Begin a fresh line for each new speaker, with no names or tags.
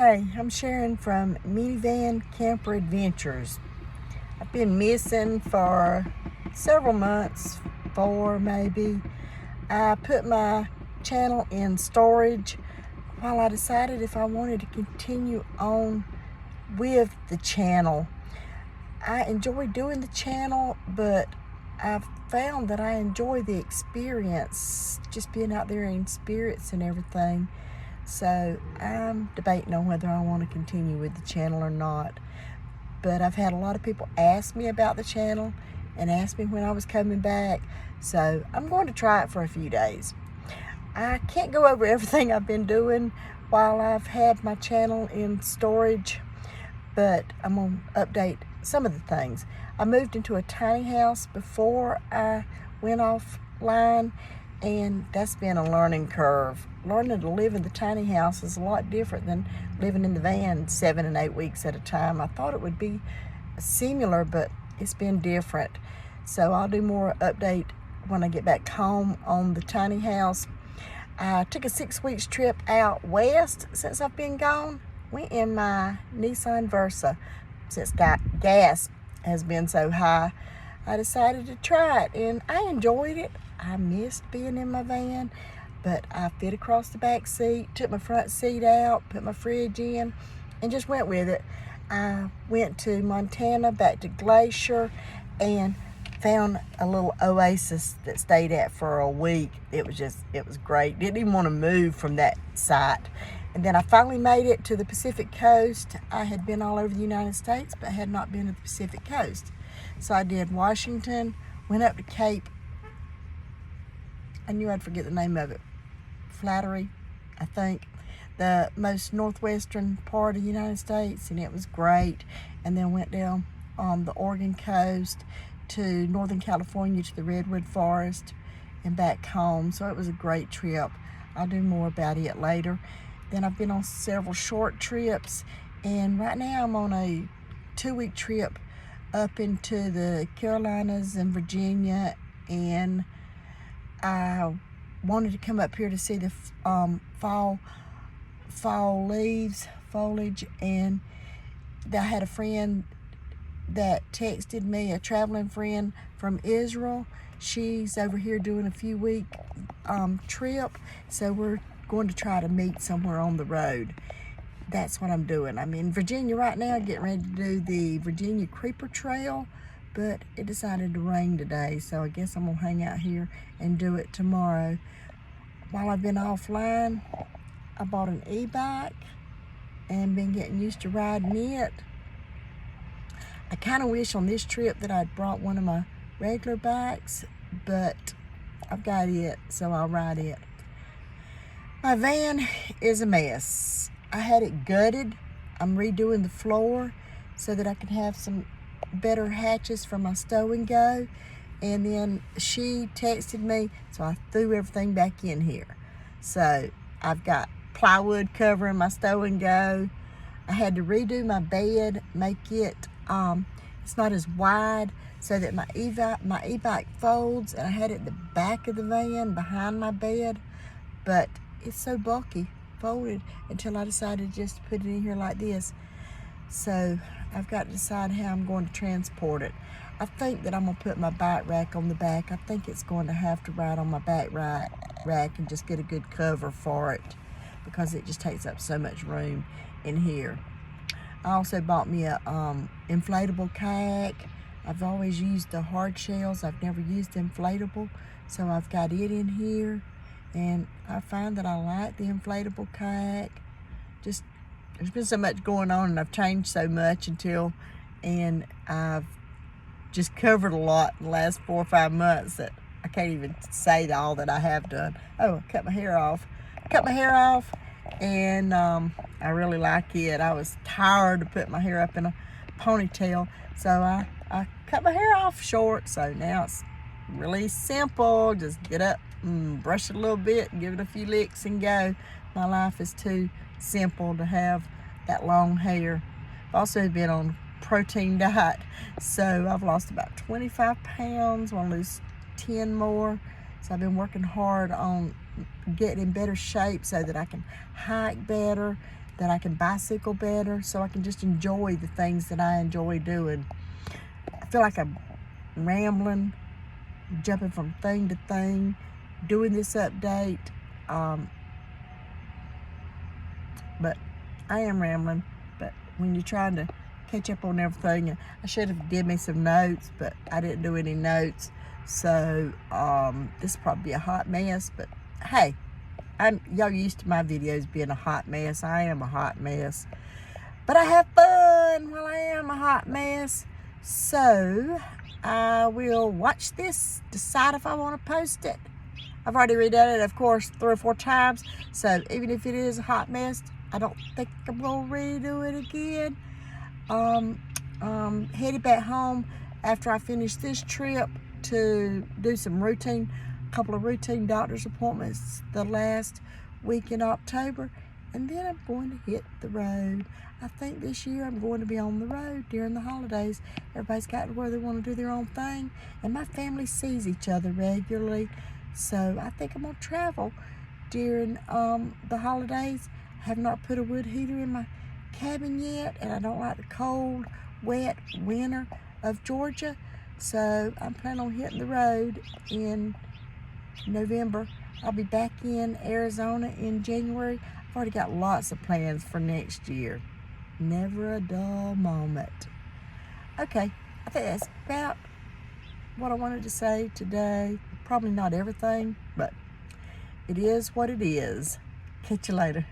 Hey, I'm Sharon from Minivan Camper Adventures. I've been missing for several months, 4 maybe. I put my channel in storage while I decided if I wanted to continue on with the channel. I enjoy doing the channel, but I've found that I enjoy the experience, just being out there in spirits and everything. So I'm debating on whether I want to continue with the channel or not. But I've had a lot of people ask me about the channel and ask me when I was coming back. So I'm going to try it for a few days. I can't go over everything I've been doing while I've had my channel in storage, but I'm going to update some of the things. I moved into a tiny house before I went offline, and that's been a learning curve. Learning to live in the tiny house is a lot different than living in the van 7 and 8 weeks at a time. I thought it would be similar, but it's been different. So I'll do more update when I get back home on the tiny house. I took a 6 weeks trip out west since I've been gone. Went in my Nissan Versa. Since gas has been so high, I decided to try it, and I enjoyed it. I missed being in my van, but I fit across the back seat, took my front seat out, put my fridge in, and just went with it. I went to Montana, back to Glacier, and found a little oasis that stayed at for a week. It was great. Didn't even want to move from that site. And then I finally made it to the Pacific Coast. I had been all over the United States, but had not been to the Pacific Coast. So I did Washington, went up to Cape, I knew I'd forget the name of it, Flattery, I think, the most northwestern part of the United States, and it was great. And then went down on the Oregon coast to Northern California to the Redwood Forest and back home. So it was a great trip. I'll do more about it later. Then I've been on several short trips, and right now I'm on a 2-week trip up into the Carolinas and Virginia, and I wanted to come up here to see the fall foliage, and I had a friend that texted me, a traveling friend from Israel. She's over here doing a few week trip, so we're going to try to meet somewhere on the road. That's what I'm doing. I'm in Virginia right now, getting ready to do the Virginia Creeper Trail, but it decided to rain today, so I guess I'm gonna hang out here and do it tomorrow. While I've been offline, I bought an e-bike and been getting used to riding it. I kind of wish on this trip that I'd brought one of my regular bikes, but I've got it, so I'll ride it. My van is a mess. I had it gutted. I'm redoing the floor so that I can have some better hatches for my stow and go. And then she texted me, so I threw everything back in here. So I've got plywood covering my stow and go. I had to redo my bed, make it, it's not as wide, so that my e-bike folds, and I had it at the back of the van behind my bed, but it's so bulky, folded, until I decided just to put it in here like this. So I've got to decide how I'm going to transport it. I think that I'm going to put my bike rack on the back. I think it's going to have to ride on my back rack and just get a good cover for it, because it just takes up so much room in here. I also bought me a inflatable kayak. I've always used the hard shells. I've never used inflatable, so I've got it in here. And I find that I like the inflatable kayak. Just, there's been so much going on, and I've changed so much and I've just covered a lot in the last 4 or 5 months that I can't even say all that I have done. Oh, I cut my hair off. And I really like it. I was tired of putting my hair up in a ponytail, so I cut my hair off short. So now it's really simple. Just get up and brush it a little bit, give it a few licks and go. My life is too simple to have that long hair. I've also been on protein diet, so I've lost about 25 pounds, want to lose 10 more. So I've been working hard on getting in better shape so that I can hike better, that I can bicycle better, so I can just enjoy the things that I enjoy doing. I feel like I'm rambling, jumping from thing to thing, doing this update. But I am rambling. But when you're trying to catch up on everything, I should have did me some notes, but I didn't do any notes. So this will probably be a hot mess. But hey, y'all used to my videos being a hot mess. I am a hot mess. But I have fun while I am a hot mess. So I will watch this, decide if I want to post it. I've already redone it, of course, 3 or 4 times. So even if it is a hot mess, I don't think I'm going to redo it again. Headed back home after I finish this trip to do some couple of routine doctor's appointments the last week in October. And then I'm going to hit the road. I think this year I'm going to be on the road during the holidays. Everybody's got to where they want to do their own thing. And my family sees each other regularly. So I think I'm going to travel during the holidays. I have not put a wood heater in my cabin yet. And I don't like the cold, wet winter of Georgia. So I'm planning on hitting the road in November. I'll be back in Arizona in January. I've already got lots of plans for next year. Never a dull moment. Okay, I think that's about what I wanted to say today. Probably not everything, but it is what it is. Catch you later.